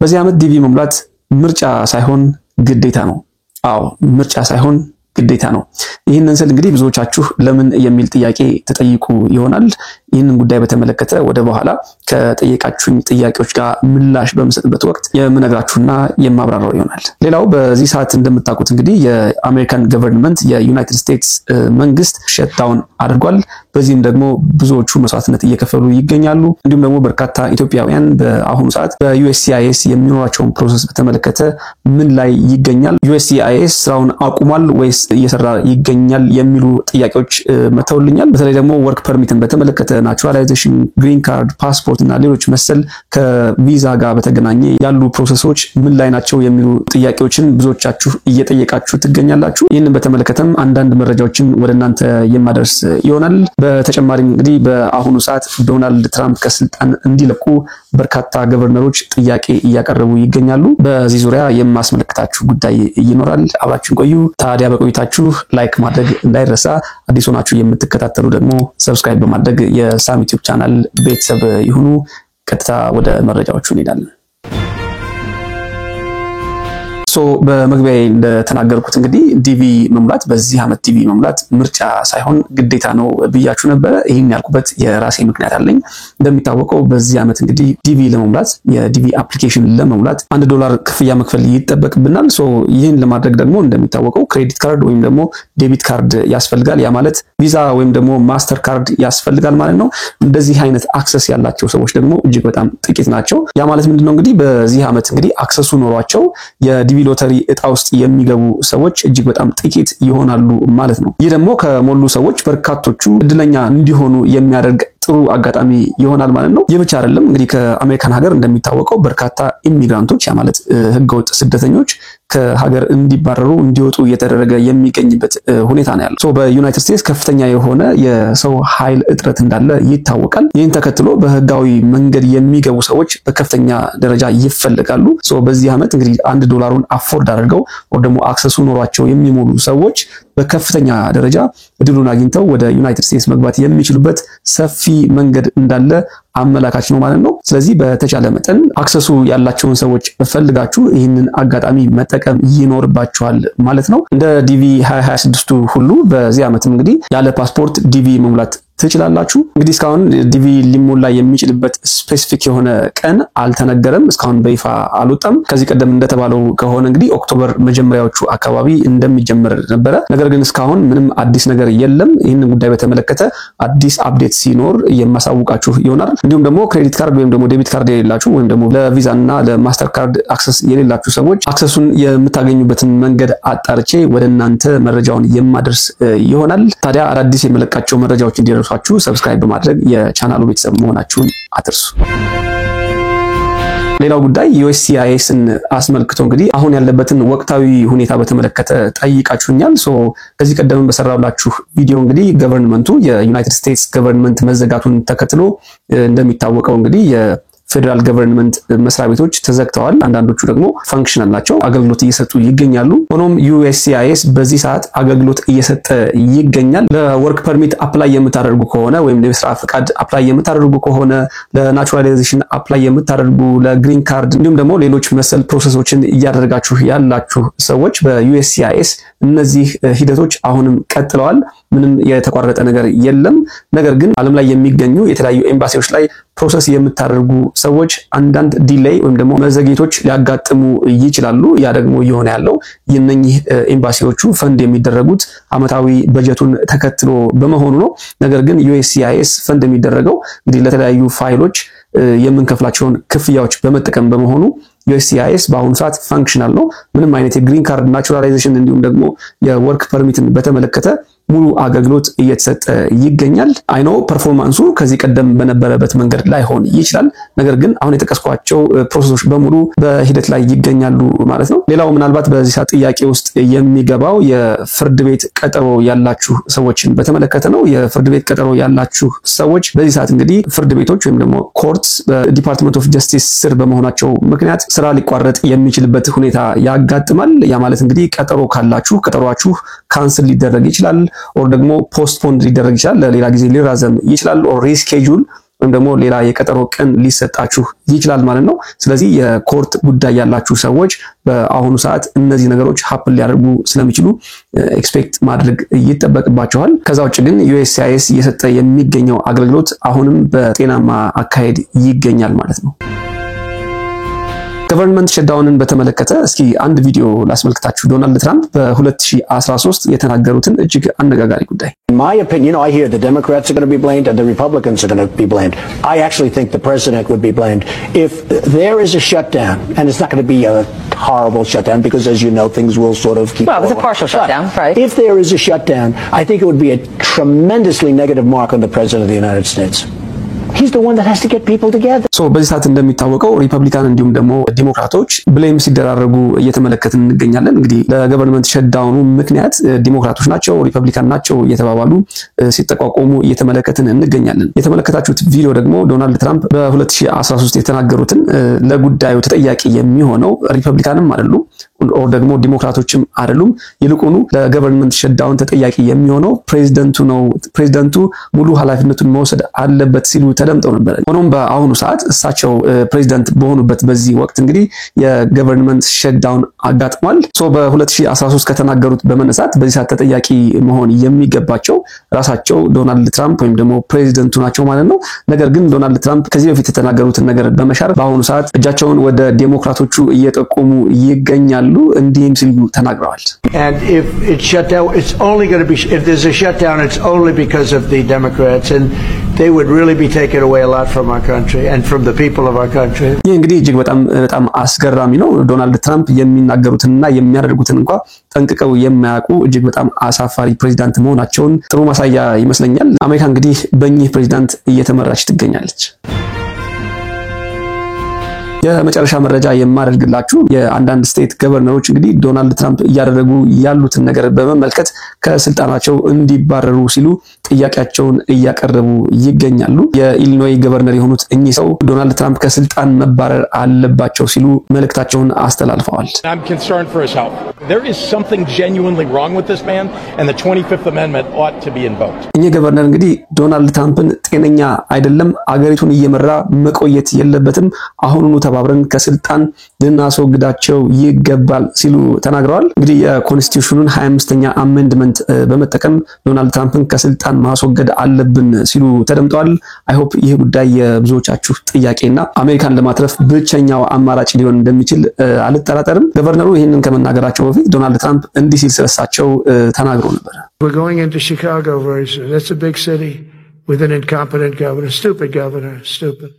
በዚህ ዓመት ዲቪ መሙላት ምርጫ ሳይሆን ግዴታ ነው። አዎ ምርጫ ሳይሆን ግዴታ ነው። ይህንን ስል እንግዲህ ብዙዎቻችሁ ለምን የሚል ጥያቄ ተጠይቁ ይሆናል። ይህንን ጉዳይ በተመለከተ ወደ በኋላ ከጠየቃችሁኝ ጥያቄዎች ጋር ምላሽ በምሰጥበት ወቅት የምነግራችሁና የማብራራው ይሆናል። ሌላው በዚህ ሰዓት እንደምታውቁት እንግዲህ የአሜሪካን ገቨርንመንት የዩናይትድ ስቴትስ መንግስት ሸትዳውን አድርጓል። በዚህም ደግሞ ብዙዎቹ መስዋዕትነት እየከፈሉ ይገኛሉ። እንዲሁም ደግሞ በርካታ ኢትዮጵያውያን በአሁኑ ሰዓት በዩኤስሲአይኤስ የሚኖራቸውን ፕሮሰስ በተመለከተ ምን ላይ ይገኛል፣ ዩኤስሲአይኤስ ስራውን አቁሟል ወይስ እየሰራ ይገኛል የሚሉ ጥያቄዎች መተውልኛል። በተለይ ደግሞ ወርክ ፐርሚትን በተመለከተ ናቹራላይዜሽን፣ ግሪን ካርድ፣ ፓስፖርት እና ሌሎች መሰል ከቪዛ ጋር በተገናኘ ያሉ ፕሮሰሶች ምን ላይ ናቸው የሚሉ ጥያቄዎችን ብዙዎቻችሁ እየጠየቃችሁ ትገኛላችሁ። ይህንን በተመለከተም አንዳንድ መረጃዎችን ወደ እናንተ የማደርስ ይሆናል። በተጨማሪም እንግዲህ በአሁኑ ሰዓት ዶናልድ ትራምፕ ከስልጣን እንዲለቁ በርካታ ገቨርነሮች ጥያቄ እያቀረቡ ይገኛሉ። በዚህ ዙሪያ የማስመለክታችሁ ጉዳይ ይኖራል። አብራችሁን ቆዩ። ታዲያ በቆይታችሁ ላይክ ማድረግ እንዳይረሳ፣ አዲስ ሆናችሁ የምትከታተሉ ደግሞ ሰብስክራይብ በማድረግ የሳም ዩቲዩብ ቻናል ቤተሰብ ይሁኑ። ቀጥታ ወደ መረጃዎቹ እንሄዳለን። በመግቢያዬ እንደተናገርኩት እንግዲህ ዲቪ መሙላት በዚህ ዓመት ዲቪ መሙላት ምርጫ ሳይሆን ግዴታ ነው ብያችሁ ነበረ። ይህን ያልኩበት የራሴ ምክንያት አለኝ። እንደሚታወቀው በዚህ ዓመት እንግዲህ ዲቪ ለመሙላት የዲቪ አፕሊኬሽን ለመሙላት $1 ክፍያ መክፈል ይጠበቅብናል። ይህን ለማድረግ ደግሞ እንደሚታወቀው ክሬዲት ካርድ ወይም ደግሞ ዴቢት ካርድ ያስፈልጋል። ያ ማለት ቪዛ ወይም ደግሞ ማስተር ካርድ ያስፈልጋል ማለት ነው። እንደዚህ አይነት አክሰስ ያላቸው ሰዎች ደግሞ እጅግ በጣም ጥቂት ናቸው። ያ ማለት ምንድነው እንግዲህ በዚህ ዓመት እንግዲህ አክሰሱ ኖሯቸው የዲቪ ሎተሪ እጣ ውስጥ የሚገቡ ሰዎች እጅግ በጣም ጥቂት ይሆናሉ ማለት ነው። ይህ ደግሞ ከሞሉ ሰዎች በርካቶቹ እድለኛ እንዲሆኑ የሚያደርግ ጥሩ አጋጣሚ ይሆናል ማለት ነው። ይህ ብቻ አይደለም እንግዲህ ከአሜሪካን ሀገር እንደሚታወቀው በርካታ ኢሚግራንቶች ያ ማለት ህገወጥ ስደተኞች ከሀገር እንዲባረሩ እንዲወጡ እየተደረገ የሚገኝበት ሁኔታ ነው ያለው። በዩናይትድ ስቴትስ ከፍተኛ የሆነ የሰው ኃይል እጥረት እንዳለ ይታወቃል። ይህን ተከትሎ በህጋዊ መንገድ የሚገቡ ሰዎች በከፍተኛ ደረጃ ይፈልጋሉ። በዚህ ዓመት እንግዲህ $1 አፎርድ አድርገው ወይ ደግሞ አክሰሱ ኖሯቸው የሚሞሉ ሰዎች በከፍተኛ ደረጃ እድሉን አግኝተው ወደ ዩናይትድ ስቴትስ መግባት የሚችሉበት ሰፊ መንገድ እንዳለ አመላካች ነው ማለት ነው። ስለዚህ በተቻለ መጠን አክሰሱ ያላቸውን ሰዎች ፈልጋችሁ ይህንን አጋጣሚ መጠቀም ይኖርባችኋል ማለት ነው። እንደ ዲቪ 2026 ሁሉ በዚህ ዓመትም እንግዲህ ያለ ፓስፖርት ዲቪ መሙላት ትችላላችሁ። እንግዲህ እስካሁን ዲቪ ሊሞላ የሚችልበት ስፔሲፊክ የሆነ ቀን አልተነገረም፣ እስካሁን በይፋ አልወጣም። ከዚህ ቀደም እንደተባለው ከሆነ እንግዲህ ኦክቶበር መጀመሪያዎቹ አካባቢ እንደሚጀምር ነበረ። ነገር ግን እስካሁን ምንም አዲስ ነገር የለም። ይህንን ጉዳይ በተመለከተ አዲስ አፕዴት ሲኖር የማሳውቃችሁ ይሆናል። እንዲሁም ደግሞ ክሬዲት ካርድ ወይም ደግሞ ዴቢት ካርድ የሌላችሁ ወይም ደግሞ ለቪዛ እና ለማስተር ካርድ አክሰስ የሌላችሁ ሰዎች አክሰሱን የምታገኙበትን መንገድ አጣርቼ ወደ እናንተ መረጃውን የማደርስ ይሆናል። ታዲያ አዳዲስ የመለቃቸው መረጃዎች እንዲደርሱ ሰብስክራይብ በማድረግ የቻናሉ ቤተሰብ መሆናችሁን አትርሱ። ሌላው ጉዳይ ዩኤስሲአይኤስን አስመልክቶ እንግዲህ አሁን ያለበትን ወቅታዊ ሁኔታ በተመለከተ ጠይቃችሁኛል። ከዚህ ቀደም በሰራውላችሁ ቪዲዮ እንግዲህ ገቨርንመንቱ የዩናይትድ ስቴትስ ገቨርንመንት መዘጋቱን ተከትሎ እንደሚታወቀው እንግዲህ ፌደራል ገቨርንመንት መስሪያ ቤቶች ተዘግተዋል። አንዳንዶቹ ደግሞ ፋንክሽናል ናቸው፣ አገልግሎት እየሰጡ ይገኛሉ። ሆኖም ዩኤስሲአይኤስ በዚህ ሰዓት አገልግሎት እየሰጠ ይገኛል። ለወርክ ፐርሚት አፕላይ የምታደርጉ ከሆነ ወይም ለስራ ፈቃድ አፕላይ የምታደርጉ ከሆነ፣ ለናቹራላይዜሽን አፕላይ የምታደርጉ፣ ለግሪን ካርድ እንዲሁም ደግሞ ሌሎች መሰል ፕሮሰሶችን እያደረጋችሁ ያላችሁ ሰዎች በዩኤስሲአይኤስ እነዚህ ሂደቶች አሁንም ቀጥለዋል። ምንም የተቋረጠ ነገር የለም። ነገር ግን ዓለም ላይ የሚገኙ የተለያዩ ኤምባሲዎች ላይ ፕሮሰስ የምታደርጉ ሰዎች አንዳንድ ዲሌይ ወይም ደግሞ መዘግየቶች ሊያጋጥሙ ይችላሉ። ያ ደግሞ እየሆነ ያለው የነኚህ ኤምባሲዎቹ ፈንድ የሚደረጉት ዓመታዊ በጀቱን ተከትሎ በመሆኑ ነው። ነገር ግን ዩኤስሲአይኤስ ፈንድ የሚደረገው እንግዲህ ለተለያዩ ፋይሎች የምንከፍላቸውን ክፍያዎች በመጠቀም በመሆኑ ዩኤስሲአይኤስ በአሁኑ ሰዓት ፋንክሽናል ነው። ምንም አይነት የግሪን ካርድ ናቹራላይዜሽን እንዲሁም ደግሞ የወርክ ፐርሚትን በተመለከተ ሙሉ አገልግሎት እየተሰጠ ይገኛል። አይኖ ፐርፎርማንሱ ከዚህ ቀደም በነበረበት መንገድ ላይሆን ይችላል። ነገር ግን አሁን የተቀስኳቸው ፕሮሰሶች በሙሉ በሂደት ላይ ይገኛሉ ማለት ነው። ሌላው ምናልባት በዚህ ሰዓት ጥያቄ ውስጥ የሚገባው የፍርድ ቤት ቀጠሮ ያላችሁ ሰዎችን በተመለከተ ነው። የፍርድ ቤት ቀጠሮ ያላችሁ ሰዎች በዚህ ሰዓት እንግዲህ ፍርድ ቤቶች ወይም ደግሞ ኮርትስ በዲፓርትመንት ኦፍ ጀስቲስ ስር በመሆናቸው ምክንያት ስራ ሊቋረጥ የሚችልበት ሁኔታ ያጋጥማል። ያ ማለት እንግዲህ ቀጠሮ ካላችሁ ቀጠሯችሁ ካንስል ሊደረግ ይችላል፣ ኦር ደግሞ ፖስትፖን ሊደረግ ይችላል፣ ለሌላ ጊዜ ሊራዘም ይችላል፣ ኦር ሪስኬጁል ወይም ደግሞ ሌላ የቀጠሮ ቀን ሊሰጣችሁ ይችላል ማለት ነው። ስለዚህ የኮርት ጉዳይ ያላችሁ ሰዎች በአሁኑ ሰዓት እነዚህ ነገሮች ሀፕን ሊያደርጉ ስለሚችሉ ኤክስፔክት ማድረግ ይጠበቅባቸዋል። ከዛ ውጭ ግን USCIS እየሰጠ የሚገኘው አገልግሎት አሁንም በጤናማ አካሄድ ይገኛል ማለት ነው። ገቨርንመንት ሸትዳውንን በተመለከተ እስኪ አንድ ቪዲዮ ላስመልክታችሁ። ዶናልድ ትራምፕ በ2013 የተናገሩትን እጅግ አነጋጋሪ ጉዳይ። In my opinion, I hear the Democrats are going to be blamed and the Republicans are going to be blamed. I actually think the president would be blamed if there is a shutdown, and it's not going to be a horrible shutdown because, as you know, things will sort of keep. Well, it's a partial shutdown, right? If there is a shutdown, I think it would be a tremendously negative mark on the president of the United States. He's the one that has to get people together. So በዚህ ሰዓት እንደሚታወቀው ሪፐብሊካን እንዲሁም ደግሞ ዲሞክራቶች ብሌም ሲደራረጉ እየተመለከትን እንገኛለን። እንግዲህ ለገቨርንመንት ሸትዳውኑ ምክንያት ዲሞክራቶች ናቸው ሪፐብሊካን ናቸው እየተባባሉ ሲጠቋቆሙ እየተመለከትን እንገኛለን። የተመለከታችሁት ቪዲዮ ደግሞ ዶናልድ ትራምፕ በ2013 የተናገሩትን ለጉዳዩ ተጠያቂ የሚሆነው ሪፐብሊካንም አይደሉም ኦር ደግሞ ዲሞክራቶችም አይደሉም፣ ይልቁኑ ለገቨርንመንት ሸትዳውን ተጠያቂ የሚሆነው ፕሬዝዳንቱ ነው፣ ፕሬዝዳንቱ ሙሉ ኃላፊነቱን መውሰድ አለበት ሲሉ ተደምጠው ነበር። ሆኖም በአሁኑ ሰዓት እሳቸው ፕሬዝዳንት በሆኑበት በዚህ ወቅት እንግዲህ የገቨርንመንት ሸትዳውን አጋጥሟል። በ2013 ከተናገሩት በመነሳት በዚህ ሰዓት ተጠያቂ መሆን የሚገባቸው ራሳቸው ዶናልድ ትራምፕ ወይም ደግሞ ፕሬዝዳንቱ ናቸው ማለት ነው። ነገር ግን ዶናልድ ትራምፕ ከዚህ በፊት የተናገሩትን ነገር በመሻር በአሁኑ ሰዓት እጃቸውን ወደ ዴሞክራቶቹ እየጠቆሙ ይገኛሉ። እንዲህም ሲሉ ተናግረዋል። And if it's shut down, it's only going to be, if there's a shutdown, it's only because of the Democrats, and they would really be taking away a lot from our country and from the people of our country. ይህ እንግዲህ እጅግ በጣም አስገራሚ ነው። ዶናልድ ትራምፕ የሚናገሩትንና የሚያደርጉትን እንኳን ጠንቅቀው የማያውቁ እጅግ በጣም አሳፋሪ ፕሬዝዳንት መሆናቸውን ጥሩ ማሳያ ይመስለኛል። አሜሪካ እንግዲህ በእኚህ ፕሬዝዳንት እየተመራች ትገኛለች። የመጨረሻ መረጃ የማደርግላችሁ የአንዳንድ ስቴት ገቨርነሮች እንግዲህ ዶናልድ ትራምፕ እያደረጉ ያሉትን ነገር በመመልከት ከስልጣናቸው እንዲባረሩ ሲሉ ጥያቄያቸውን እያቀረቡ ይገኛሉ። የኢሊኖይ ገቨርነር የሆኑት እኚህ ሰው ዶናልድ ትራምፕ ከስልጣን መባረር አለባቸው ሲሉ መልእክታቸውን አስተላልፈዋል። I'm concerned for his health. There is something genuinely wrong with this man and the 25th Amendment ought to be invoked. እኚህ ገቨርነር እንግዲህ ዶናልድ ትራምፕን ጤነኛ አይደለም፣ አገሪቱን እየመራ መቆየት የለበትም፣ አሁኑኑ ተባብረን ከስልጣን ልናስወግዳቸው ይገባል ሲሉ ተናግረዋል። እንግዲህ የኮንስቲቲዩሽኑን 25ኛ አሜንድመንት በመጠቀም ዶናልድ ትራምፕን ከስልጣን ማስወገድ አለብን ሲሉ ተደምጠዋል። አይ ሆፕ ይህ ጉዳይ የብዙዎቻችሁ ጥያቄና አሜሪካን ለማትረፍ ብቸኛው አማራጭ ሊሆን እንደሚችል አልጠራጠርም። ገቨርነሩ ይህንን ከመናገራቸው በፊት ዶናልድ ትራምፕ እንዲህ ሲል ስለሳቸው ተናግሮ ነበር። We're going into Chicago very soon. That's a big city. With an incompetent governor, stupid governor, stupid.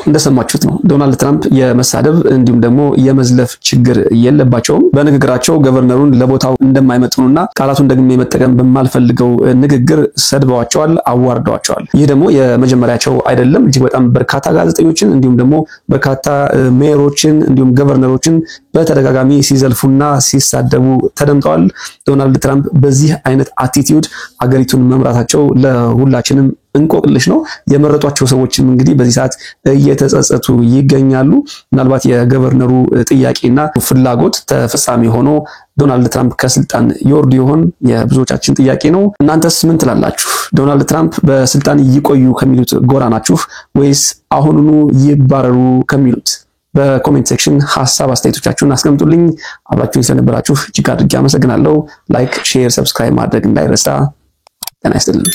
እንደሰማችሁት ነው። ዶናልድ ትራምፕ የመሳደብ እንዲሁም ደግሞ የመዝለፍ ችግር የለባቸውም። በንግግራቸው ገቨርነሩን ለቦታው እንደማይመጥኑና ቃላቱን ደግሞ መጠቀም በማልፈልገው ንግግር ሰድበዋቸዋል፣ አዋርደዋቸዋል። ይህ ደግሞ የመጀመሪያቸው አይደለም። እጅግ በጣም በርካታ ጋዜጠኞችን እንዲሁም ደግሞ በርካታ ሜየሮችን እንዲሁም ገቨርነሮችን በተደጋጋሚ ሲዘልፉና ሲሳደቡ ተደምጠዋል። ዶናልድ ትራምፕ በዚህ አይነት አቲቲዩድ አገሪቱን መምራታቸው ለሁላችንም እንቆቅልሽ ነው። የመረጧቸው ሰዎችም እንግዲህ በዚህ ሰዓት እየተጸጸቱ ይገኛሉ። ምናልባት የገቨርነሩ ጥያቄና ፍላጎት ተፈጻሚ ሆኖ ዶናልድ ትራምፕ ከስልጣን ይወርዱ ይሆን የብዙዎቻችን ጥያቄ ነው። እናንተስ ምን ትላላችሁ? ዶናልድ ትራምፕ በስልጣን ይቆዩ ከሚሉት ጎራ ናችሁ ወይስ አሁኑኑ ይባረሩ ከሚሉት? በኮሜንት ሴክሽን ሐሳብ አስተያየቶቻችሁን አስቀምጡልኝ። አብራችሁኝ ስለነበራችሁ እጅግ አድርጌ አመሰግናለሁ። ላይክ፣ ሼር፣ ሰብስክራይብ ማድረግ እንዳይረሳ። ጤና ይስጥልኝ።